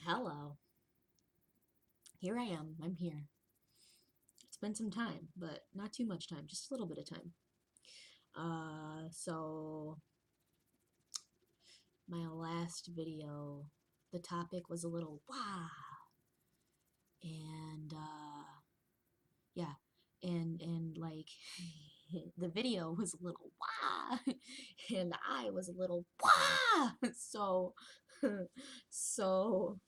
Hello. Here I am. I'm here. It's been some time, but not too much time, just a little bit of time. So my last video, the topic was a little wow, and yeah, and like the video was a little wow, and I was a little wow. So, so,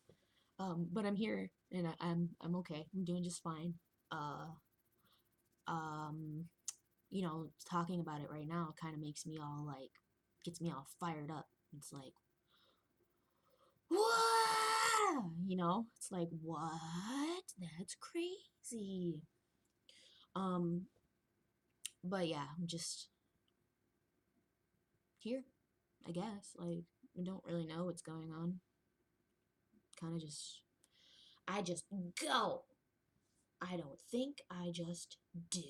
but I'm here, and I'm okay. I'm doing just fine. Uh, um, talking about it right now kind of makes me all like, gets me all fired up. It's like, what? It's like, what? That's crazy. Um, but yeah, I'm just here, I guess. Like, I don't really know what's going on. Kind of just, I just go. I don't think, I just do.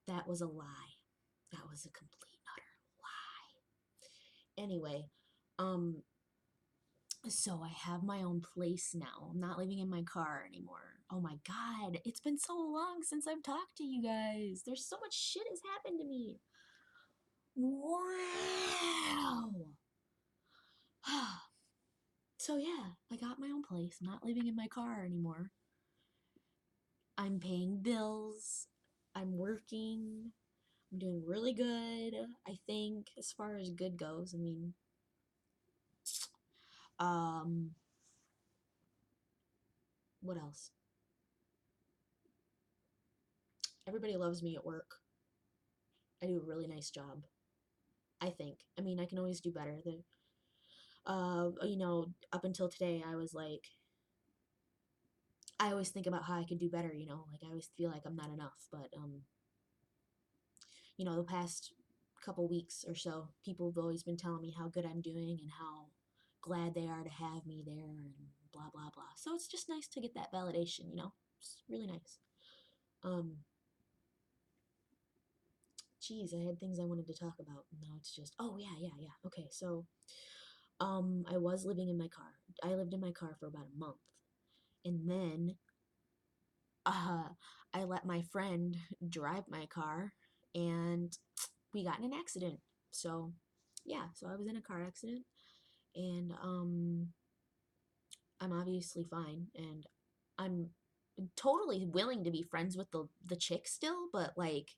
That was a lie. That was a complete and utter lie. Anyway, um, so I have my own place now. I'm not living in my car anymore. Oh my God, it's been so long since I've talked to you guys. There's so much shit has happened to me. Wow. So yeah, I got my own place. I'm not living in my car anymore. I'm paying bills. I'm working. I'm doing really good, I think, as far as good goes. I mean, um, what else? Everybody loves me at work. I do a really nice job. I think. I mean, I can always do better. Up until today, I was like, I always think about how I could do better. Like I always feel like I'm not enough. But the past couple weeks or so, people have always been telling me how good I'm doing and how glad they are to have me there and blah blah blah. So it's just nice to get that validation. It's really nice. Um, Geez, I had things I wanted to talk about. Now it's just, oh yeah, yeah, yeah. Okay, so I was living in my car. I lived in my car for about a month. And then uh, I let my friend drive my car and we got in an accident. So, yeah, so I was in a car accident and I'm obviously fine and I'm totally willing to be friends with the chick still, but like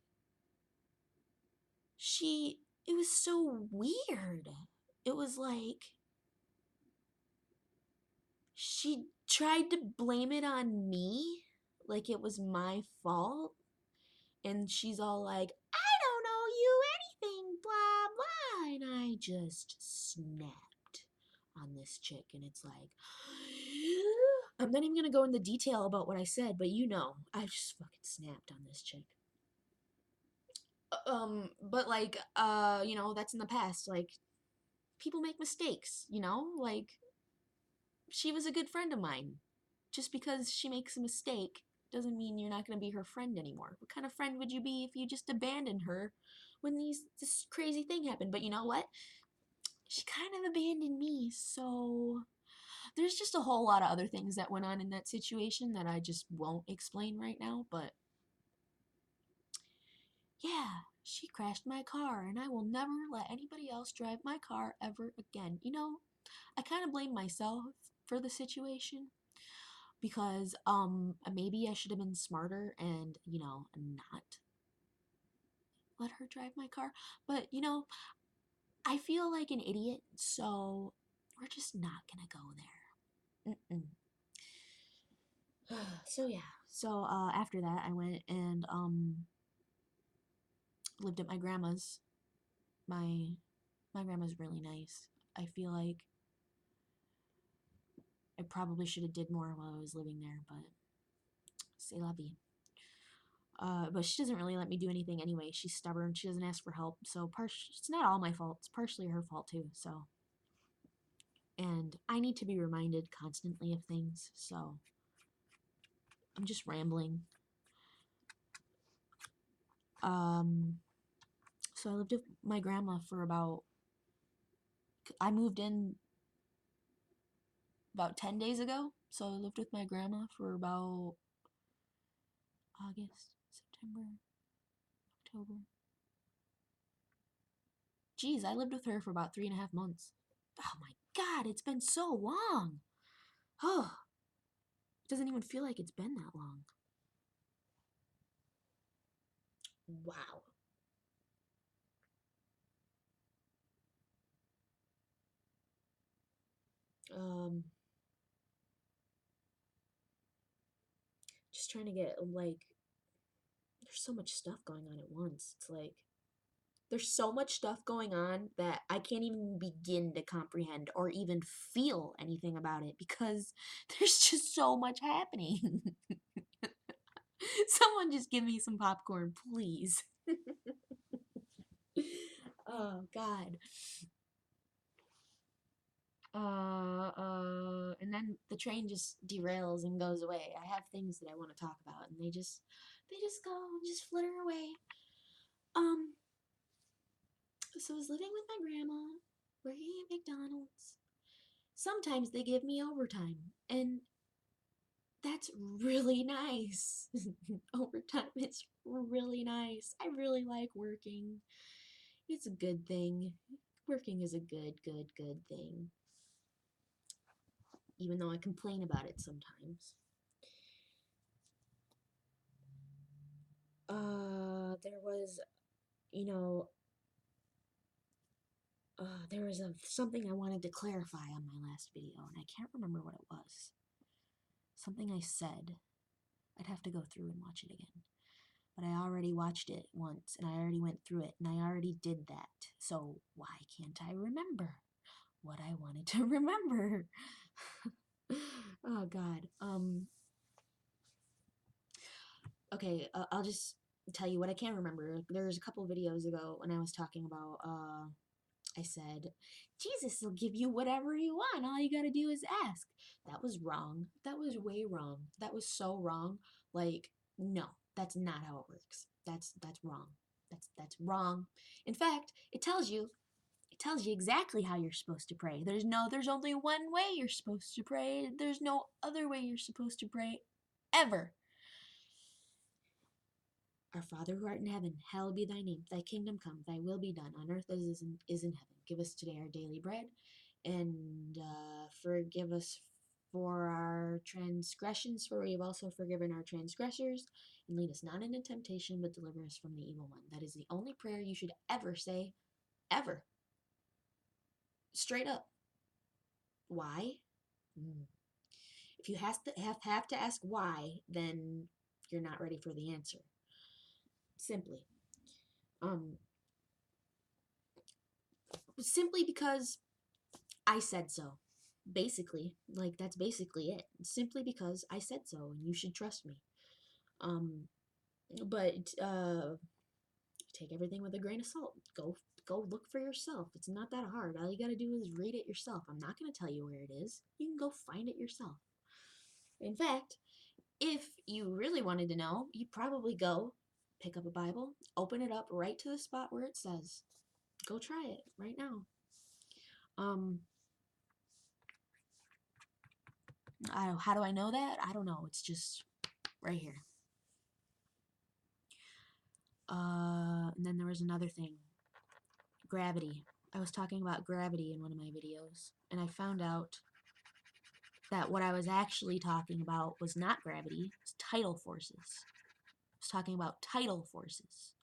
it was so weird. It was like she tried to blame it on me, like it was my fault. And she's all like, I don't owe you anything, blah, blah. And I just snapped on this chick. And it's like, I'm not even going to go into detail about what I said, but I just fucking snapped on this chick. But like, that's in the past. Like, people make mistakes, Like, she was a good friend of mine. Just because she makes a mistake doesn't mean you're not going to be her friend anymore. What kind of friend would you be if you just abandoned her when this crazy thing happened? But you know what? She kind of abandoned me, so there's just a whole lot of other things that went on in that situation that I just won't explain right now, but yeah, she crashed my car and I will never let anybody else drive my car ever again. I kind of blame myself for the situation because maybe I should have been smarter and not let her drive my car, but I feel like an idiot, so we're just not gonna go there. Mm-mm. So yeah, so after that I went and lived at my grandma's. My grandma's really nice. I feel like I probably should have did more while I was living there, but c'est la vie. But she doesn't really let me do anything anyway. She's stubborn. She doesn't ask for help. So it's not all my fault. It's partially her fault too. So, and I need to be reminded constantly of things. So I'm just rambling. Um, so I lived with my grandma for about. I moved in about 10 days ago. So I lived with my grandma for about August, September, October. Geez, I lived with her for about 3.5 months. Oh my God, it's been so long. Oh, it doesn't even feel like it's been that long. Wow. Um, just trying to get, like, there's so much stuff going on at once. It's like, there's so much stuff going on that I can't even begin to comprehend or even feel anything about it because there's just so much happening. Someone just give me some popcorn, please. Oh, God. And then the train just derails and goes away. I have things that I want to talk about, and they just go and just flitter away. Um, so I was living with my grandma, working at McDonald's. Sometimes they give me overtime, and that's really nice. Overtime is really nice. I really like working. It's a good thing. Working is a good thing. Even though I complain about it sometimes. There was, you know, there was something I wanted to clarify on my last video, and I can't remember what it was. Something I said. I'd have to go through and watch it again. But I already watched it once, and I already went through it, and I already did that. So why can't I remember what I wanted to remember? Oh, God. Okay, I'll just tell you what I can remember. There was a couple videos ago when I was talking about, I said, Jesus will give you whatever you want. All you gotta do is ask. That was wrong. That was way wrong. That was so wrong. Like, no, that's not how it works. That's wrong. That's wrong. In fact, it tells you exactly how you're supposed to pray. There's only one way you're supposed to pray. There's no other way you're supposed to pray ever. Our Father who art in heaven, hallowed be thy name. Thy kingdom come, thy will be done on earth as is in heaven. Give us today our daily bread, and forgive us for our transgressions, for we have also forgiven our transgressors. And lead us not into temptation, but deliver us from the evil one. That is the only prayer you should ever say, ever. Straight up. Why? If you have to ask why, then you're not ready for the answer. Simply. Simply because I said so. Basically, like that's basically it. Simply because I said so, and you should trust me. But take everything with a grain of salt. Go look for yourself. It's not that hard. All you gotta do is read it yourself. I'm not gonna tell you where it is. You can go find it yourself. In fact, if you really wanted to know, you'd probably go pick up a Bible, open it up right to the spot where it says. Go try it right now. How do I know that? I don't know. It's just right here. And then there was another thing. Gravity. I was talking about gravity in one of my videos, and I found out that what I was actually talking about was not gravity, it was tidal forces. I was talking about tidal forces.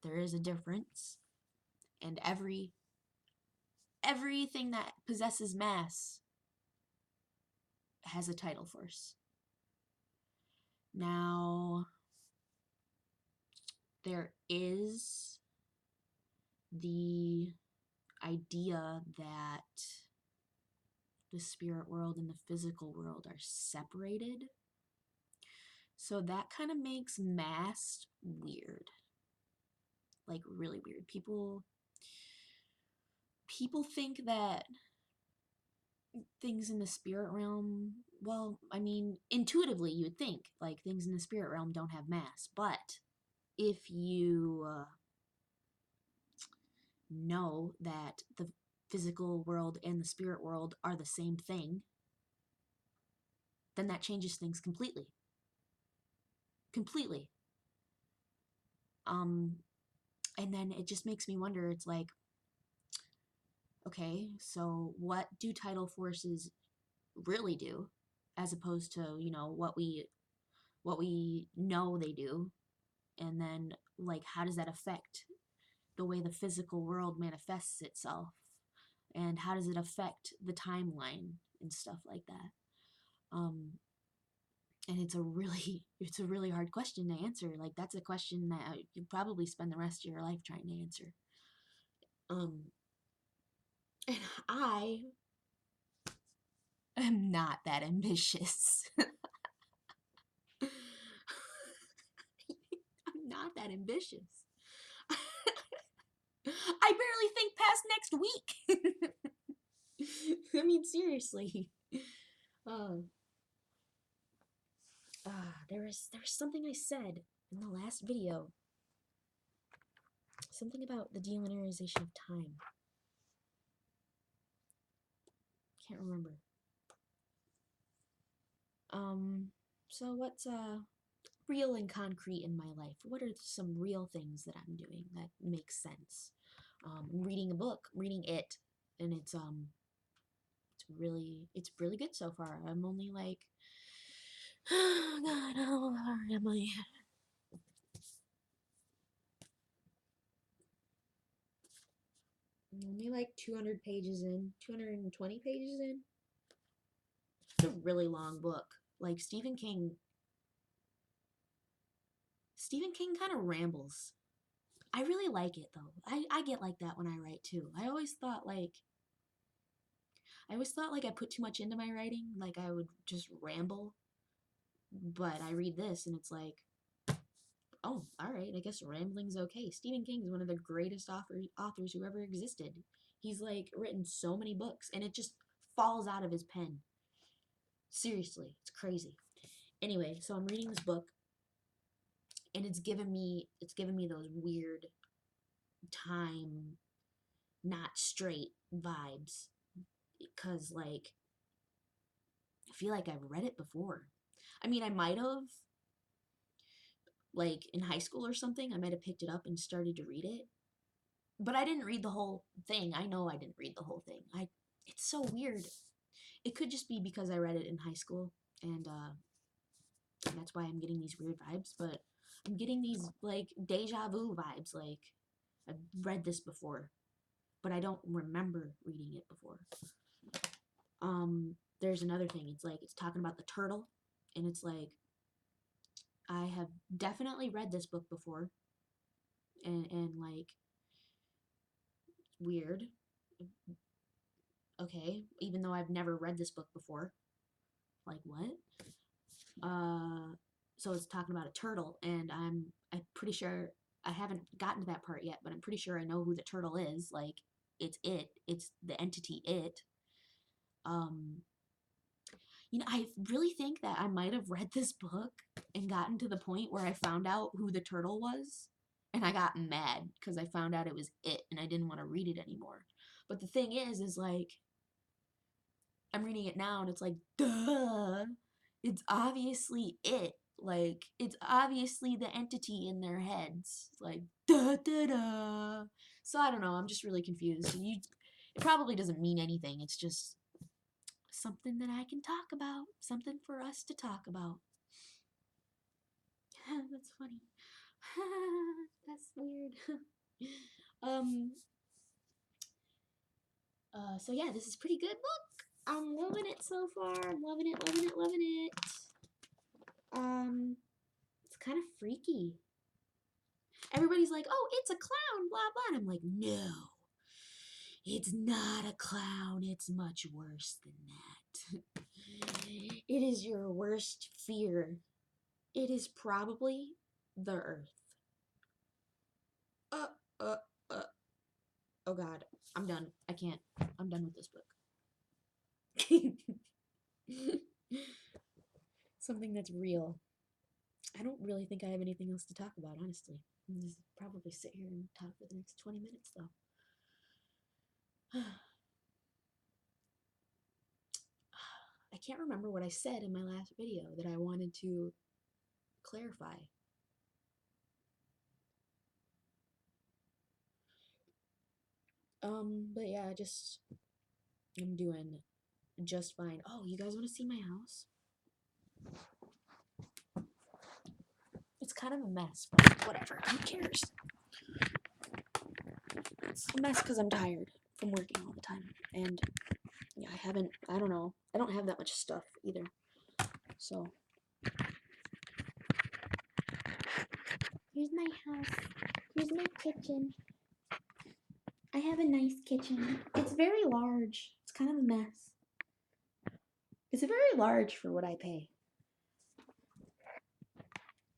There is a difference, and everything that possesses mass has a tidal force. Now, there is the idea that the spirit world and the physical world are separated. So that kind of makes mass weird. Like really weird. People think that things in the spirit realm, well, I mean, intuitively you would think like things in the spirit realm don't have mass, but if you know that the physical world and the spirit world are the same thing, then that changes things completely. Completely. And then it just makes me wonder, it's like, okay, so what do tidal forces really do, as opposed to, you know, what we know they do? And then, like, how does that affect the way the physical world manifests itself? And how does it affect the timeline and stuff like that? And it's a really hard question to answer. Like, that's a question that you probably spend the rest of your life trying to answer. And I am not that ambitious. I'm not that ambitious. I barely think past next week. I mean, seriously. There was something I said in the last video. Something about the delinearization of time. Can't remember. So what's real and concrete in my life? What are some real things that I'm doing that make sense? I'm reading a book, reading it, and it's really good so far. I'm only like, oh God, how far am I? I'm only like 200 pages in, 220 pages in. It's a really long book. Like Stephen King kind of rambles. I really like it though. I get like that when I write too. I always thought like I put too much into my writing, like I would just ramble. But I read this and it's like, oh, all right, I guess rambling's okay. Stephen King is one of the greatest authors who ever existed. He's like written so many books and it just falls out of his pen. Seriously, it's crazy. Anyway, so I'm reading this book and it's given me those weird time not straight vibes, because like I feel like I've read it before. I mean, I might have, like in high school or something, I might have picked it up and started to read it, but I didn't read the whole thing. I know I didn't read the whole thing. It's so weird. It could just be because I read it in high school and that's why I'm getting these weird vibes, but I'm getting these like deja vu vibes, like I've read this before, but I don't remember reading it before. There's another thing. It's like it's talking about the turtle, and it's like I have definitely read this book before, and like weird. Okay, even though I've never read this book before. Like what? So it's talking about a turtle, and I'm pretty sure I haven't gotten to that part yet, but I'm pretty sure I know who the turtle is. Like it's the entity it. You know, I really think that I might have read this book and gotten to the point where I found out who the turtle was, and I got mad because I found out it was it, and I didn't want to read it anymore. But the thing is like, I'm reading it now, and it's like, duh, it's obviously it. Like, it's obviously the entity in their heads. Like, da da da. So I don't know. I'm just really confused. It probably doesn't mean anything. It's just something that I can talk about. Something for us to talk about. That's funny. That's weird. So yeah, this is pretty good book. I'm loving it so far. I'm loving it, loving it, loving it. It's kind of freaky. Everybody's like, oh, it's a clown, blah, blah. And I'm like, no, it's not a clown. It's much worse than that. It is your worst fear. It is probably the earth. Oh God, I'm done. I can't. I'm done with this book. Something that's real. I don't really think I have anything else to talk about, honestly. I'll just probably sit here and talk for the next 20 minutes, though. I can't remember what I said in my last video that I wanted to clarify. But yeah, I'm doing just fine. Oh, you guys want to see my house? It's kind of a mess, but whatever. Who cares? It's a mess because I'm tired from working all the time. And yeah, I don't know. I don't have that much stuff either. So. Here's my house. Here's my kitchen. I have a nice kitchen. It's very large. It's kind of a mess. It's very large for what I pay.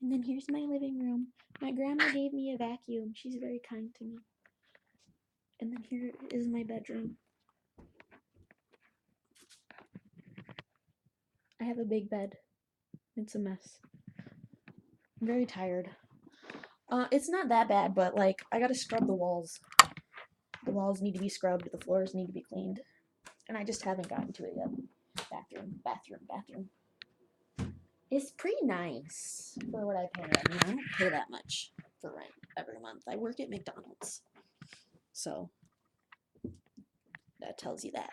And then here's my living room. My grandma gave me a vacuum. She's very kind to me. And then here is my bedroom. I have a big bed. It's a mess. I'm very tired. It's not that bad, but like I gotta scrub the walls. The walls need to be scrubbed. The floors need to be cleaned. And I just haven't gotten to it yet. Bathroom. It's pretty nice for what I pay. I mean, I don't pay that much for rent every month. I work at McDonald's. So, that tells you that.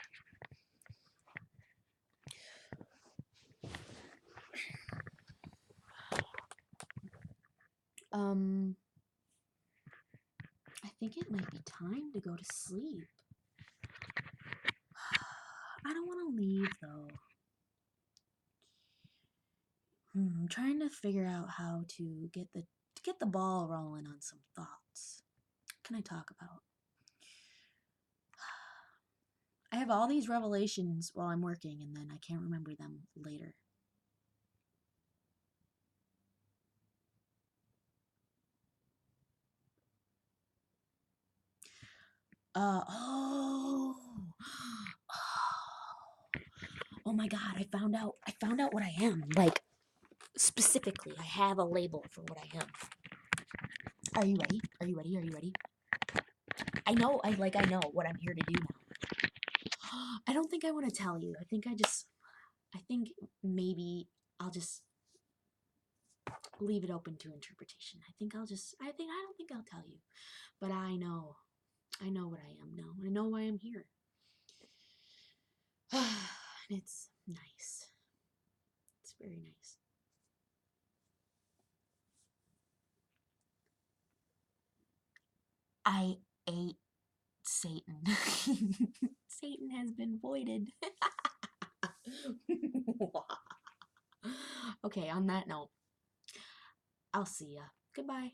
I think it might be time to go to sleep. I don't want to leave, though. I'm trying to figure out how to get the ball rolling on some thoughts. What can I talk about? I have all these revelations while I'm working, and then I can't remember them later. Oh my God, I found out what I am. Like, specifically, I have a label for what I am. Are you ready? Are you ready? I know what I'm here to do now. I don't think I want to tell you. I think maybe I'll just leave it open to interpretation. I don't think I'll tell you. But I know what I am now. I know why I'm here. And it's nice. It's very nice. I ate Satan. Satan has been voided. Okay, on that note, I'll see ya. Goodbye.